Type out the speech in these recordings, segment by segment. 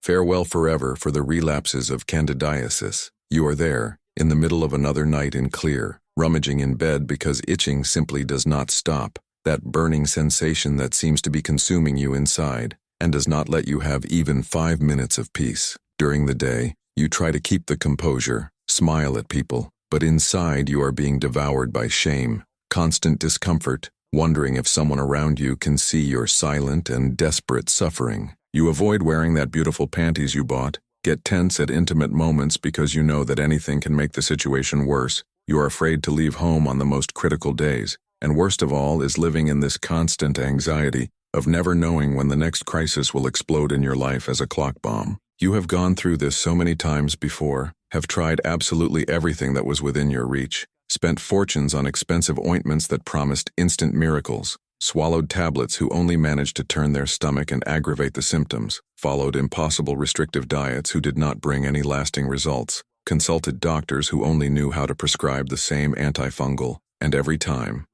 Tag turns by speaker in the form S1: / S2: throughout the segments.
S1: Farewell forever for the relapses of candidiasis. You are there, in the middle of another night in clear, rummaging in bed because itching simply does not stop, that burning sensation that seems to be consuming you inside, and does not let you have even 5 minutes of peace. During the day, you try to keep the composure, smile at people, but inside you are being devoured by shame, constant discomfort, wondering if someone around you can see your silent and desperate suffering. You avoid wearing that beautiful panties you bought, get tense at intimate moments because you know that anything can make the situation worse. You are afraid to leave home on the most critical days, and worst of all is living in this constant anxiety of never knowing when the next crisis will explode in your life as a clock bomb. You have gone through this so many times before, have tried absolutely everything that was within your reach, spent fortunes on expensive ointments that promised instant miracles, swallowed tablets who only managed to turn their stomach and aggravate the symptoms, followed impossible restrictive diets who did not bring any lasting results, consulted doctors who only knew how to prescribe the same antifungal, and every time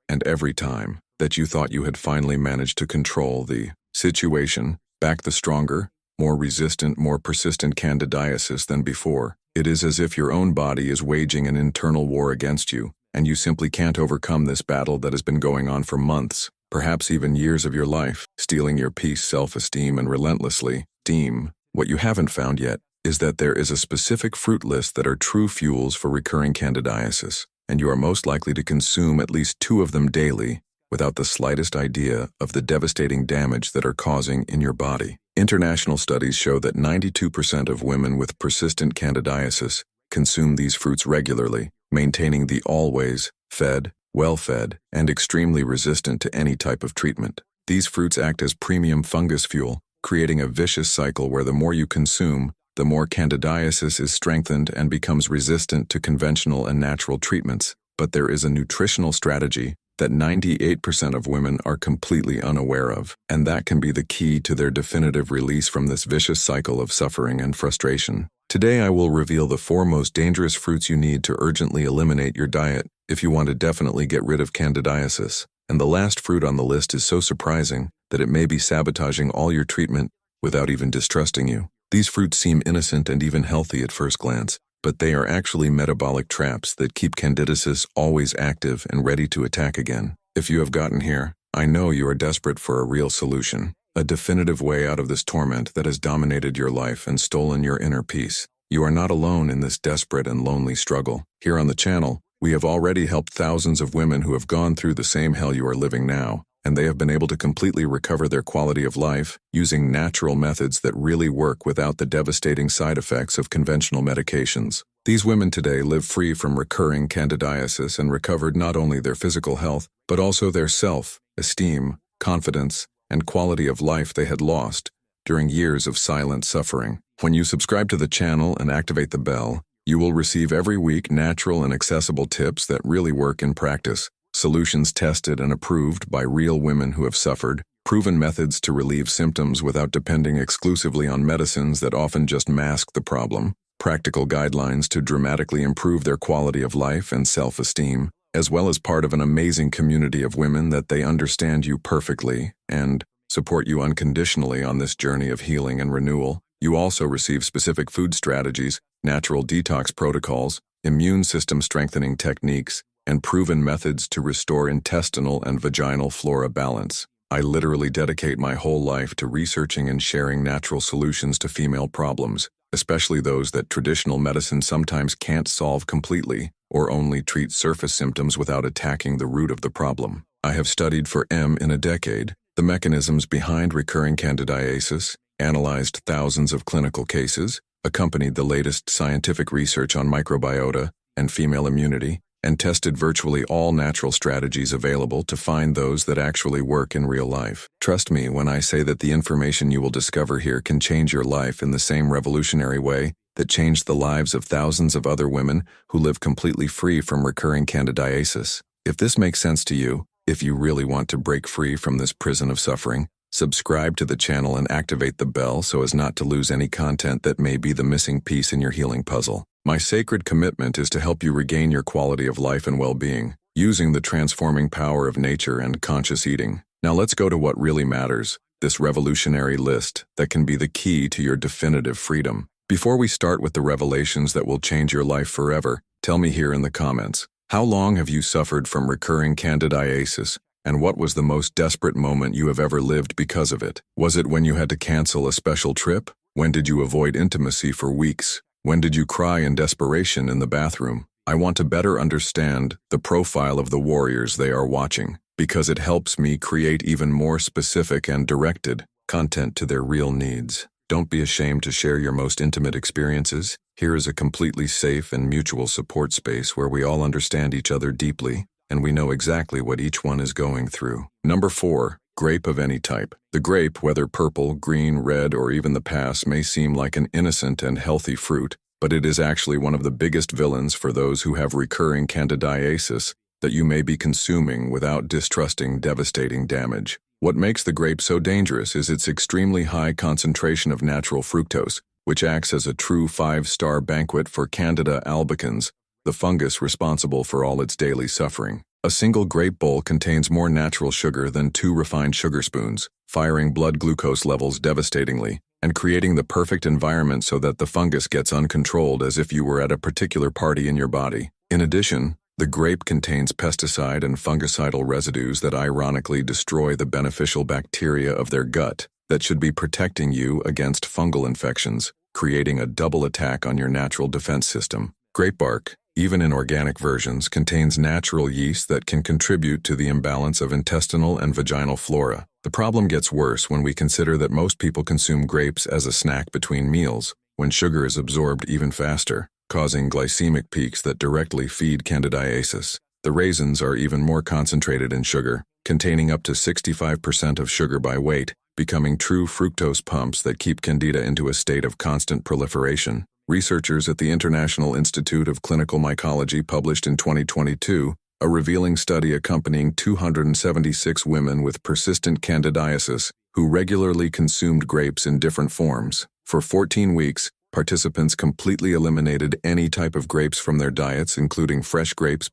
S1: that you thought you had finally managed to control the situation, back the stronger, more resistant, more persistent candidiasis than before, it is as if your own body is waging an internal war against you, and you simply can't overcome this battle that has been going on for months, perhaps even years of your life, stealing your peace, self-esteem, and relentlessly steam. What you haven't found yet is that there is a specific fruit list that are true fuels for recurring candidiasis, and you are most likely to consume at least 2 of them daily without the slightest idea of the devastating damage that are causing in your body. International studies show that 92% of women with persistent candidiasis consume these fruits regularly, maintaining the always fed, well-fed, and extremely resistant to any type of treatment. These fruits act as premium fungus fuel, creating a vicious cycle where the more you consume, the more candidiasis is strengthened and becomes resistant to conventional and natural treatments. But there is a nutritional strategy that 98% of women are completely unaware of, and that can be the key to their definitive release from this vicious cycle of suffering and frustration. Today I will reveal the 4 most dangerous fruits you need to urgently eliminate your diet if you want to definitely get rid of candidiasis. And the last fruit on the list is so surprising that it may be sabotaging all your treatment without even distrusting you. These fruits seem innocent and even healthy at first glance, but they are actually metabolic traps that keep candidiasis always active and ready to attack again. If you have gotten here, I know you are desperate for a real solution, a definitive way out of this torment that has dominated your life and stolen your inner peace. You are not alone in this desperate and lonely struggle. Here on the channel, we have already helped thousands of women who have gone through the same hell you are living now, and they have been able to completely recover their quality of life using natural methods that really work without the devastating side effects of conventional medications. These women today live free from recurring candidiasis and recovered not only their physical health, but also their self-esteem, confidence, and quality of life they had lost during years of silent suffering. When you subscribe to the channel and activate the bell, you will receive every week natural and accessible tips that really work in practice. Solutions tested and approved by real women who have suffered, proven methods to relieve symptoms without depending exclusively on medicines that often just mask the problem, practical guidelines to dramatically improve their quality of life and self-esteem, as well as part of an amazing community of women that they understand you perfectly and support you unconditionally on this journey of healing and renewal. You also receive specific food strategies, natural detox protocols, immune system strengthening techniques, and proven methods to restore intestinal and vaginal flora balance. I literally dedicate my whole life to researching and sharing natural solutions to female problems, especially those that traditional medicine sometimes can't solve completely or only treat surface symptoms without attacking the root of the problem. I have studied for in a decade the mechanisms behind recurring candidiasis, analyzed thousands of clinical cases, accompanied the latest scientific research on microbiota and female immunity, and tested virtually all natural strategies available to find those that actually work in real life. Trust me when I say that the information you will discover here can change your life in the same revolutionary way that changed the lives of thousands of other women who live completely free from recurring candidiasis. If this makes sense to you, if you really want to break free from this prison of suffering, subscribe to the channel and activate the bell so as not to lose any content that may be the missing piece in your healing puzzle. My sacred commitment is to help you regain your quality of life and well-being, using the transforming power of nature and conscious eating. Now let's go to what really matters, this revolutionary list that can be the key to your definitive freedom. Before we start with the revelations that will change your life forever, tell me here in the comments, how long have you suffered from recurring candidiasis, and what was the most desperate moment you have ever lived because of it? Was it when you had to cancel a special trip? When did you avoid intimacy for weeks? When did you cry in desperation in the bathroom? I want to better understand the profile of the warriors they are watching, because it helps me create even more specific and directed content to their real needs. Don't be ashamed to share your most intimate experiences. Here is a completely safe and mutual support space where we all understand each other deeply, and we know exactly what each one is going through. Number 4. Grape of any type. The grape, whether purple, green, red, or even the pass, may seem like an innocent and healthy fruit, but it is actually one of the biggest villains for those who have recurring candidiasis that you may be consuming without distrusting devastating damage. What makes the grape so dangerous is its extremely high concentration of natural fructose, which acts as a true 5-star banquet for Candida albicans, the fungus responsible for all its daily suffering. A single grape bowl contains more natural sugar than 2 refined sugar spoons, firing blood glucose levels devastatingly, and creating the perfect environment so that the fungus gets uncontrolled as if you were at a particular party in your body. In addition, the grape contains pesticide and fungicidal residues that ironically destroy the beneficial bacteria of their gut that should be protecting you against fungal infections, creating a double attack on your natural defense system. Grape bark, even in organic versions, contains natural yeast that can contribute to the imbalance of intestinal and vaginal flora. The problem gets worse when we consider that most people consume grapes as a snack between meals, when sugar is absorbed even faster, causing glycemic peaks that directly feed candidiasis. The raisins are even more concentrated in sugar, containing up to 65% of sugar by weight, becoming true fructose pumps that keep candida into a state of constant proliferation. Researchers at the International Institute of Clinical Mycology published in 2022 a revealing study accompanying 276 women with persistent candidiasis who regularly consumed grapes in different forms. For 14 weeks, participants completely eliminated any type of grapes from their diets, including fresh grapes,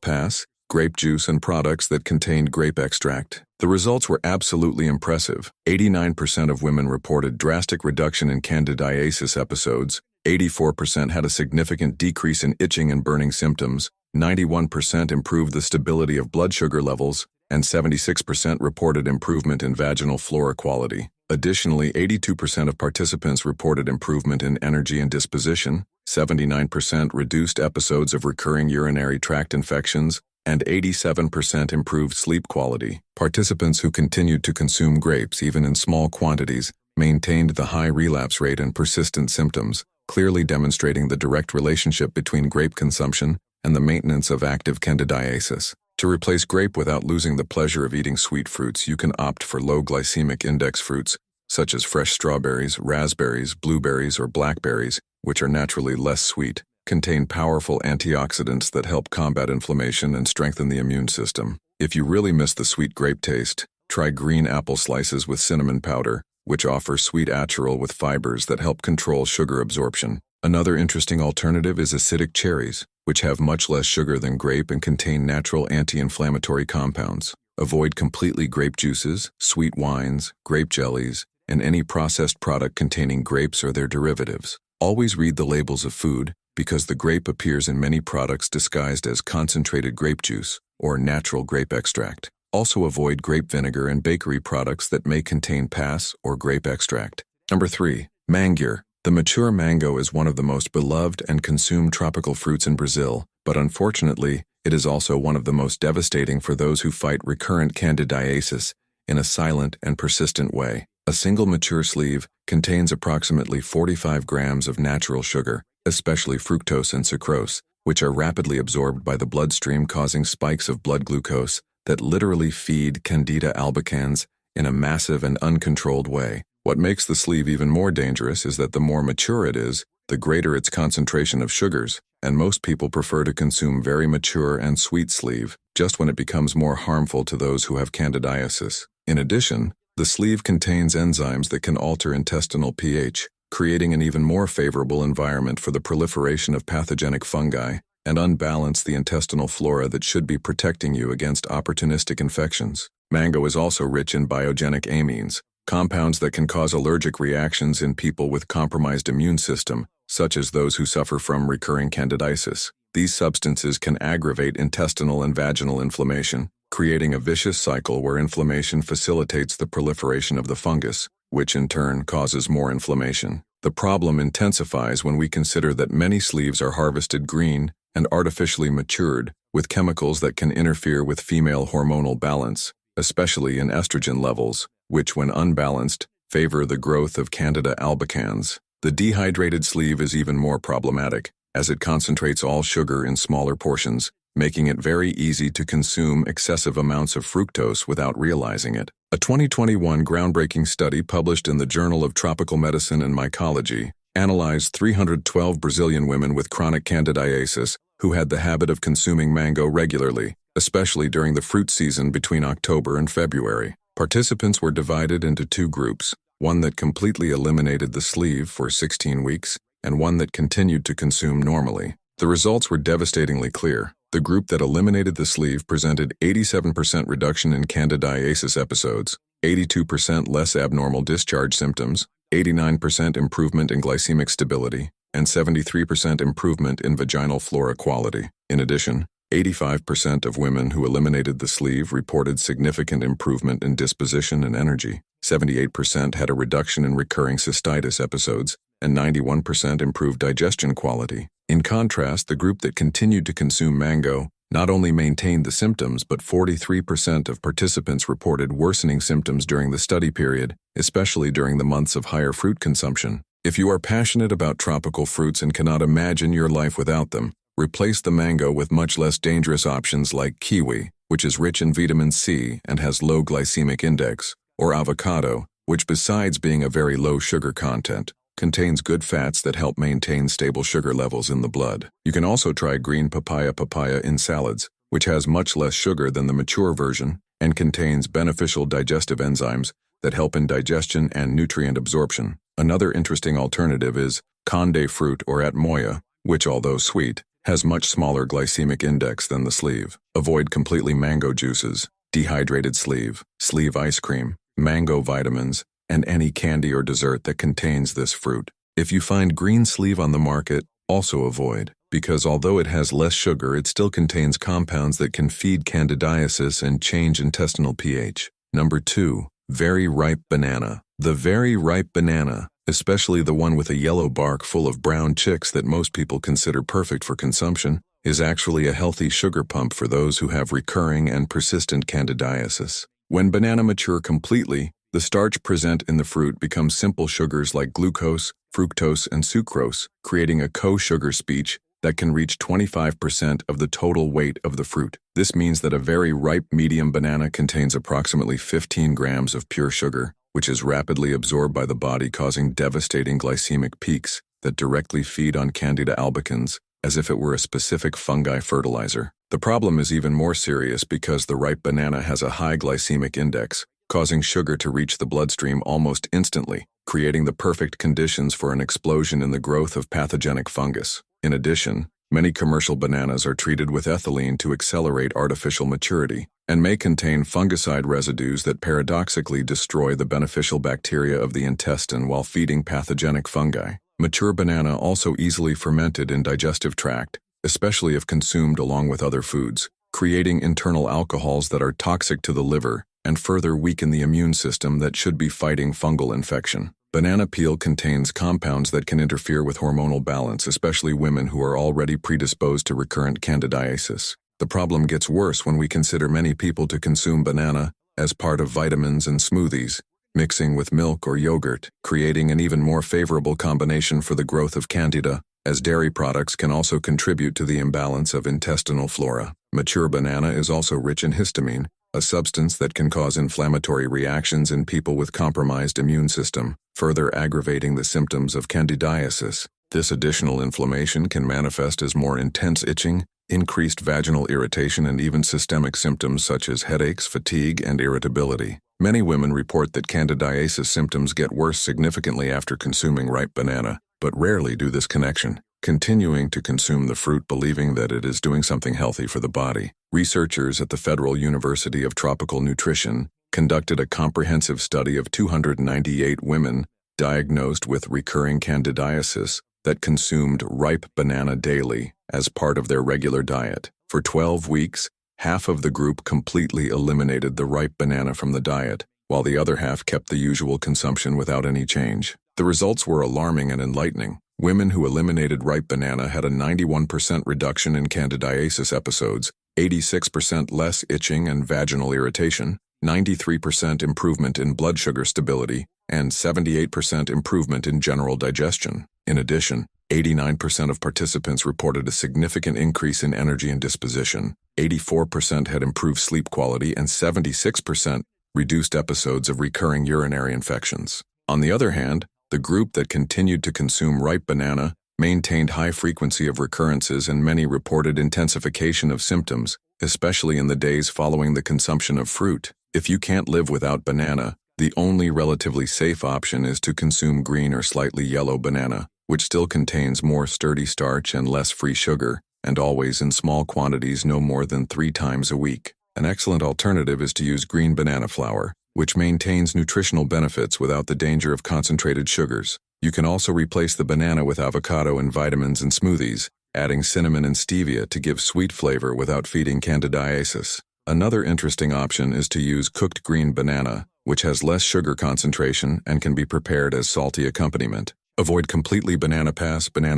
S1: grape juice, and products that contained grape extract. The results were absolutely impressive. 89% of women reported drastic reduction in candidiasis episodes, 84% had a significant decrease in itching and burning symptoms, 91% improved the stability of blood sugar levels, and 76% reported improvement in vaginal flora quality. Additionally, 82% of participants reported improvement in energy and disposition, 79% reduced episodes of recurring urinary tract infections, and 87% improved sleep quality. Participants who continued to consume grapes, even in small quantities, maintained the high relapse rate and persistent symptoms, clearly demonstrating the direct relationship between grape consumption and the maintenance of active candidiasis. To replace grape without losing the pleasure of eating sweet fruits, you can opt for low glycemic index fruits, such as fresh strawberries, raspberries, blueberries, or blackberries, which are naturally less sweet, contain powerful antioxidants that help combat inflammation and strengthen the immune system. If you really miss the sweet grape taste, try green apple slices with cinnamon powder, which offer sweet achyrol with fibers that help control sugar absorption. Another interesting alternative is acidic cherries, which have much less sugar than grape and contain natural anti-inflammatory compounds. Avoid completely grape juices, sweet wines, grape jellies, and any processed product containing grapes or their derivatives. Always read the labels of food, because the grape appears in many products disguised as concentrated grape juice or natural grape extract. Also avoid grape vinegar and bakery products that may contain pass or grape extract. Number 3. Mangur. The mature mango is one of the most beloved and consumed tropical fruits in Brazil, but unfortunately, it is also one of the most devastating for those who fight recurrent candidiasis in a silent and persistent way. A single mature sleeve contains approximately 45 grams of natural sugar, especially fructose and sucrose, which are rapidly absorbed by the bloodstream, causing spikes of blood glucose that literally feed Candida albicans in a massive and uncontrolled way. What makes the sleeve even more dangerous is that the more mature it is, the greater its concentration of sugars, and most people prefer to consume very mature and sweet sleeve just when it becomes more harmful to those who have candidiasis. In addition, the sleeve contains enzymes that can alter intestinal pH, creating an even more favorable environment for the proliferation of pathogenic fungi and unbalance the intestinal flora that should be protecting you against opportunistic infections. Mango is also rich in biogenic amines, compounds that can cause allergic reactions in people with compromised immune system, such as those who suffer from recurring candidiasis. These substances can aggravate intestinal and vaginal inflammation, creating a vicious cycle where inflammation facilitates the proliferation of the fungus, which in turn causes more inflammation. The problem intensifies when we consider that many sleeves are harvested green and artificially matured with chemicals that can interfere with female hormonal balance, especially in estrogen levels, which, when unbalanced, favor the growth of Candida albicans. The dehydrated sleeve is even more problematic, as it concentrates all sugar in smaller portions, making it very easy to consume excessive amounts of fructose without realizing it. A 2021 groundbreaking study published in the Journal of Tropical Medicine and Mycology analyzed 312 Brazilian women with chronic candidiasis who had the habit of consuming mango regularly, especially during the fruit season between October and February. Participants were divided into two groups, one that completely eliminated the sleeve for 16 weeks and one that continued to consume normally. The results were devastatingly clear. The group that eliminated the sleeve presented 87% reduction in candidiasis episodes, 82% less abnormal discharge symptoms, 89% improvement in glycemic stability, and 73% improvement in vaginal flora quality. In addition, 85% of women who eliminated the sleeve reported significant improvement in disposition and energy, 78% had a reduction in recurring cystitis episodes, and 91% improved digestion quality. In contrast, the group that continued to consume mango not only maintained the symptoms, but 43% of participants reported worsening symptoms during the study period, especially during the months of higher fruit consumption. If you are passionate about tropical fruits and cannot imagine your life without them, replace the mango with much less dangerous options like kiwi, which is rich in vitamin C and has low glycemic index, or avocado, which besides being a very low sugar content, contains good fats that help maintain stable sugar levels in the blood. You can also try green papaya in salads, which has much less sugar than the mature version and contains beneficial digestive enzymes that help in digestion and nutrient absorption. Another interesting alternative is conde fruit or atmoya, which, although sweet, has much smaller glycemic index than the sleeve. Avoid completely mango juices, dehydrated sleeve, sleeve ice cream, mango vitamins, and any candy or dessert that contains this fruit. If you find green sleeve on the market, also avoid, because although it has less sugar, it still contains compounds that can feed candidiasis and change intestinal pH. Number 2. Very ripe banana. The very ripe banana, especially the one with a yellow bark full of brown chicks that most people consider perfect for consumption, is actually a healthy sugar pump for those who have recurring and persistent candidiasis. When banana mature completely, the starch present in the fruit becomes simple sugars like glucose, fructose, and sucrose, creating a co-sugar speech that can reach 25% of the total weight of the fruit. This means that a very ripe medium banana contains approximately 15 grams of pure sugar, which is rapidly absorbed by the body, causing devastating glycemic peaks that directly feed on Candida albicans as if it were a specific fungi fertilizer. The problem is even more serious because the ripe banana has a high glycemic index, causing sugar to reach the bloodstream almost instantly, creating the perfect conditions for an explosion in the growth of pathogenic fungus. In addition, many commercial bananas are treated with ethylene to accelerate artificial maturity, and may contain fungicide residues that paradoxically destroy the beneficial bacteria of the intestine while feeding pathogenic fungi. Mature banana also easily fermented in digestive tract, especially if consumed along with other foods, creating internal alcohols that are toxic to the liver and further weaken the immune system that should be fighting fungal infection. Banana peel contains compounds that can interfere with hormonal balance, especially women who are already predisposed to recurrent candidiasis. The problem gets worse when we consider many people to consume banana as part of vitamins and smoothies, mixing with milk or yogurt, creating an even more favorable combination for the growth of Candida, as dairy products can also contribute to the imbalance of intestinal flora. Mature banana is also rich in histamine, a substance that can cause inflammatory reactions in people with compromised immune system, further aggravating the symptoms of candidiasis. This additional inflammation can manifest as more intense itching, increased vaginal irritation, and even systemic symptoms such as headaches, fatigue, and irritability. Many women report that candidiasis symptoms get worse significantly after consuming ripe banana, but rarely do this connection, continuing to consume the fruit believing that it is doing something healthy for the body. Researchers at the Federal University of Tropical Nutrition, conducted a comprehensive study of 298 women diagnosed with recurring candidiasis that consumed ripe banana daily as part of their regular diet. For 12 weeks, half of the group completely eliminated the ripe banana from the diet, while the other half kept the usual consumption without any change. The results were alarming and enlightening. Women who eliminated ripe banana had a 91% reduction in candidiasis episodes, 86% less itching and vaginal irritation, 93% improvement in blood sugar stability, and 78% improvement in general digestion. In addition, 89% of participants reported a significant increase in energy and disposition, 84% had improved sleep quality, and 76% reduced episodes of recurring urinary infections. On the other hand, the group that continued to consume ripe banana maintained high frequency of recurrences and many reported intensification of symptoms, especially in the days following the consumption of fruit. If you can't live without banana, the only relatively safe option is to consume green or slightly yellow banana, which still contains more sturdy starch and less free sugar, and always in small quantities no more than 3 times a week. An excellent alternative is to use green banana flour, which maintains nutritional benefits without the danger of concentrated sugars. You can also replace the banana with avocado and vitamins in smoothies, adding cinnamon and stevia to give sweet flavor without feeding candidiasis. Another interesting option is to use cooked green banana, which has less sugar concentration and can be prepared as salty accompaniment. Avoid completely banana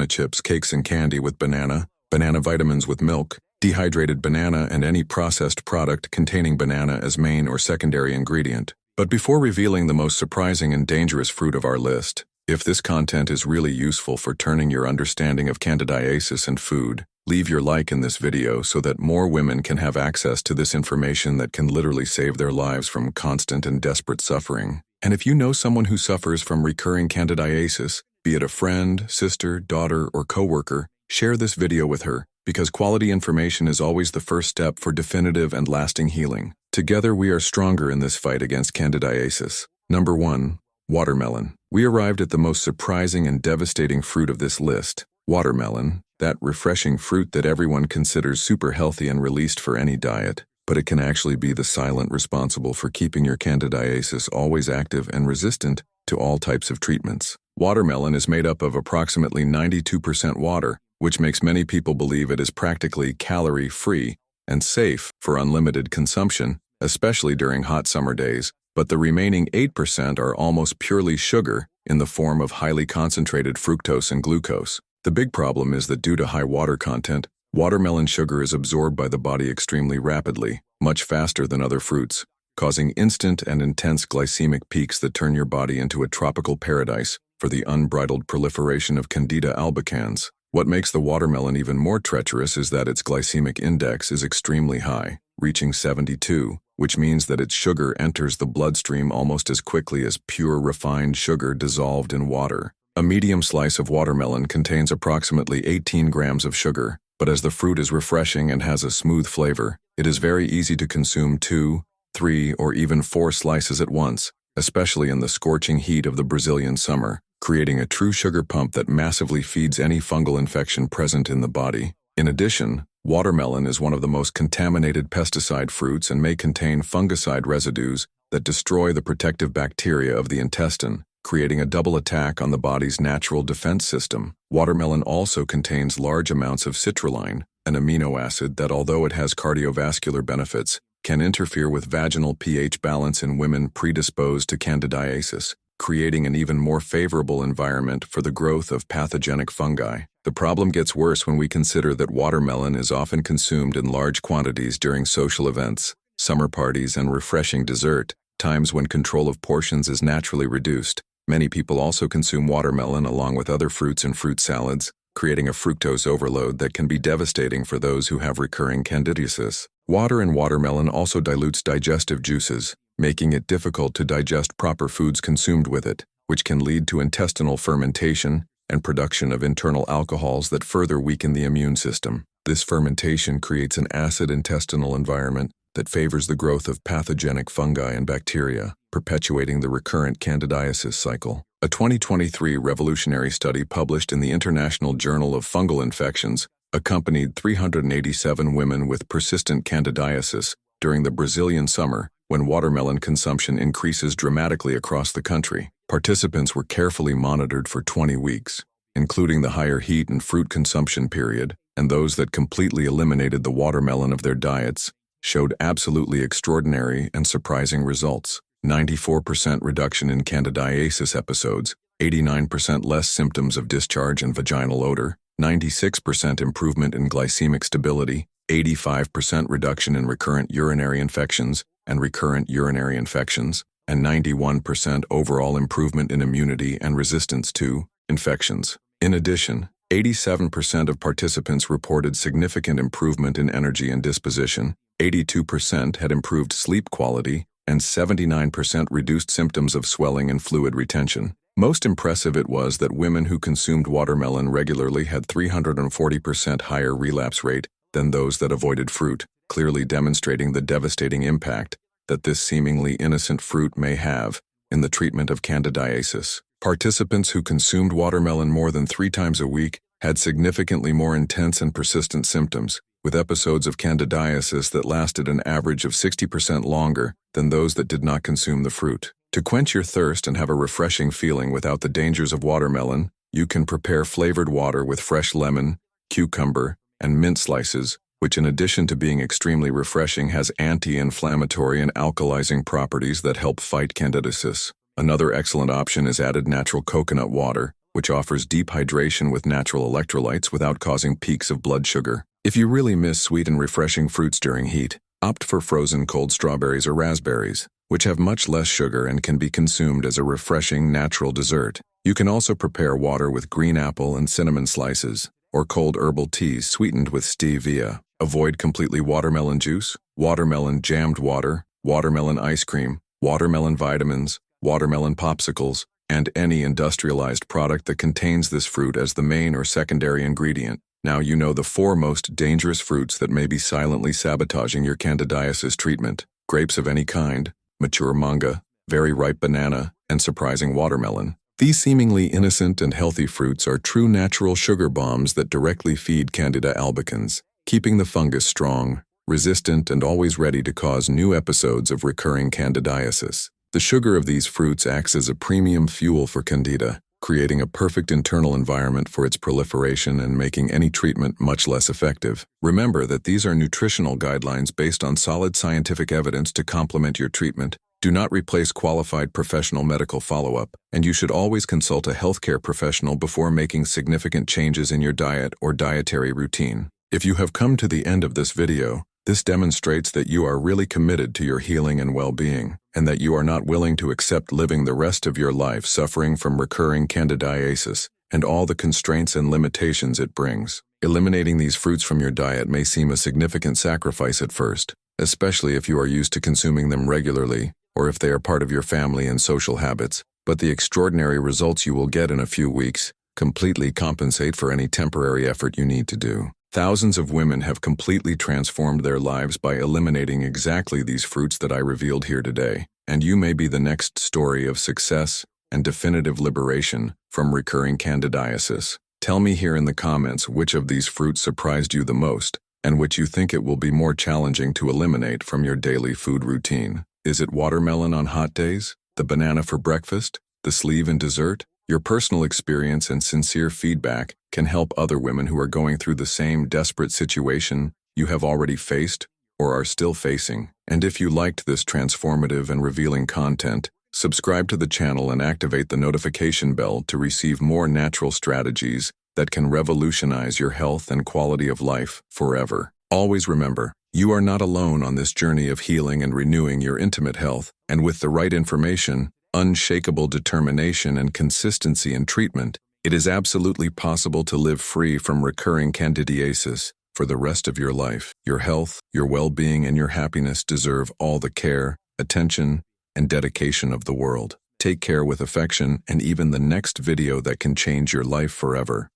S1: chips, cakes and candy with banana vitamins with milk, dehydrated banana, and any processed product containing banana as main or secondary ingredient. But before revealing the most surprising and dangerous fruit of our list, if this content is really useful for turning your understanding of candidiasis and food, leave your like in this video so that more women can have access to this information that can literally save their lives from constant and desperate suffering. And if you know someone who suffers from recurring candidiasis, be it a friend, sister, daughter, or coworker, share this video with her, because quality information is always the first step for definitive and lasting healing. Together we are stronger in this fight against candidiasis. Number 1. Watermelon. We arrived at the most surprising and devastating fruit of this list. Watermelon, that refreshing fruit that everyone considers super healthy and released for any diet, but it can actually be the silent responsible for keeping your candidiasis always active and resistant to all types of treatments. Watermelon is made up of approximately 92% water, which makes many people believe it is practically calorie-free and safe for unlimited consumption, especially during hot summer days, but the remaining 8% are almost purely sugar in the form of highly concentrated fructose and glucose. The big problem is that due to high water content, watermelon sugar is absorbed by the body extremely rapidly, much faster than other fruits, causing instant and intense glycemic peaks that turn your body into a tropical paradise for the unbridled proliferation of Candida albicans. What makes the watermelon even more treacherous is that its glycemic index is extremely high, reaching 72, which means that its sugar enters the bloodstream almost as quickly as pure refined sugar dissolved in water. A medium slice of watermelon contains approximately 18 grams of sugar, but as the fruit is refreshing and has a smooth flavor, it is very easy to consume 2, 3, or even 4 slices at once, especially in the scorching heat of the Brazilian summer, creating a true sugar pump that massively feeds any fungal infection present in the body. In addition, watermelon is one of the most contaminated pesticide fruits and may contain fungicide residues that destroy the protective bacteria of the intestine, creating a double attack on the body's natural defense system. Watermelon also contains large amounts of citrulline, an amino acid that, although it has cardiovascular benefits, can interfere with vaginal pH balance in women predisposed to candidiasis, creating an even more favorable environment for the growth of pathogenic fungi. The problem gets worse when we consider that watermelon is often consumed in large quantities during social events, summer parties, and refreshing dessert, times when control of portions is naturally reduced. Many people also consume watermelon along with other fruits and fruit salads, creating a fructose overload that can be devastating for those who have recurring candidiasis. Water in watermelon also dilutes digestive juices, making it difficult to digest proper foods consumed with it, which can lead to intestinal fermentation and production of internal alcohols that further weaken the immune system. This fermentation creates an acid intestinal environment that favors the growth of pathogenic fungi and bacteria, perpetuating the recurrent candidiasis cycle. A 2023 revolutionary study published in the International Journal of Fungal Infections accompanied 387 women with persistent candidiasis during the Brazilian summer when watermelon consumption increases dramatically across the country. Participants were carefully monitored for 20 weeks, including the higher heat and fruit consumption period, and those that completely eliminated the watermelon of their diets showed absolutely extraordinary and surprising results. 94% reduction in candidiasis episodes, 89% less symptoms of discharge and vaginal odor, 96% improvement in glycemic stability, 85% reduction in recurrent urinary infections and recurrent urinary infections, and 91% overall improvement in immunity and resistance to infections. In addition, 87% of participants reported significant improvement in energy and disposition, 82% had improved sleep quality, and 79% reduced symptoms of swelling and fluid retention. Most impressive it was that women who consumed watermelon regularly had 340% higher relapse rate than those that avoided fruit, clearly demonstrating the devastating impact that this seemingly innocent fruit may have in the treatment of candidiasis. Participants who consumed watermelon more than 3 times a week had significantly more intense and persistent symptoms, with episodes of candidiasis that lasted an average of 60% longer than those that did not consume the fruit. To quench your thirst and have a refreshing feeling without the dangers of watermelon, you can prepare flavored water with fresh lemon, cucumber, and mint slices, which in addition to being extremely refreshing has anti-inflammatory and alkalizing properties that help fight candidiasis. Another excellent option is added natural coconut water, which offers deep hydration with natural electrolytes without causing peaks of blood sugar. If you really miss sweet and refreshing fruits during heat, opt for frozen cold strawberries or raspberries, which have much less sugar and can be consumed as a refreshing natural dessert. You can also prepare water with green apple and cinnamon slices, or cold herbal teas sweetened with stevia. Avoid completely watermelon juice, watermelon jammed water, watermelon ice cream, watermelon vitamins, watermelon popsicles, and any industrialized product that contains this fruit as the main or secondary ingredient. Now you know the 4 most dangerous fruits that may be silently sabotaging your candidiasis treatment: grapes of any kind, mature manga, very ripe banana, and surprising watermelon. These seemingly innocent and healthy fruits are true natural sugar bombs that directly feed Candida albicans, keeping the fungus strong, resistant, and always ready to cause new episodes of recurring candidiasis. The sugar of these fruits acts as a premium fuel for Candida, creating a perfect internal environment for its proliferation and making any treatment much less effective. Remember that these are nutritional guidelines based on solid scientific evidence to complement your treatment. Do not replace qualified professional medical follow-up, and you should always consult a healthcare professional before making significant changes in your diet or dietary routine. If you have come to the end of this video, this demonstrates that you are really committed to your healing and well-being, and that you are not willing to accept living the rest of your life suffering from recurring candidiasis and all the constraints and limitations it brings. Eliminating these fruits from your diet may seem a significant sacrifice at first, especially if you are used to consuming them regularly or if they are part of your family and social habits, but the extraordinary results you will get in a few weeks completely compensate for any temporary effort you need to do. Thousands of women have completely transformed their lives by eliminating exactly these fruits that I revealed here today, and you may be the next story of success and definitive liberation from recurring candidiasis. Tell me here in the comments which of these fruits surprised you the most, and which you think it will be more challenging to eliminate from your daily food routine. Is it watermelon on hot days, the banana for breakfast, the sleeve in dessert? Your personal experience and sincere feedback can help other women who are going through the same desperate situation you have already faced or are still facing. And if you liked this transformative and revealing content, subscribe to the channel and activate the notification bell to receive more natural strategies that can revolutionize your health and quality of life forever. Always remember, you are not alone on this journey of healing and renewing your intimate health, and with the right information, unshakable determination, and consistency in treatment, it is absolutely possible to live free from recurring candidiasis for the rest of your life. Your health, your well-being, and your happiness deserve all the care, attention, and dedication of the world. Take care with affection and even the next video that can change your life forever.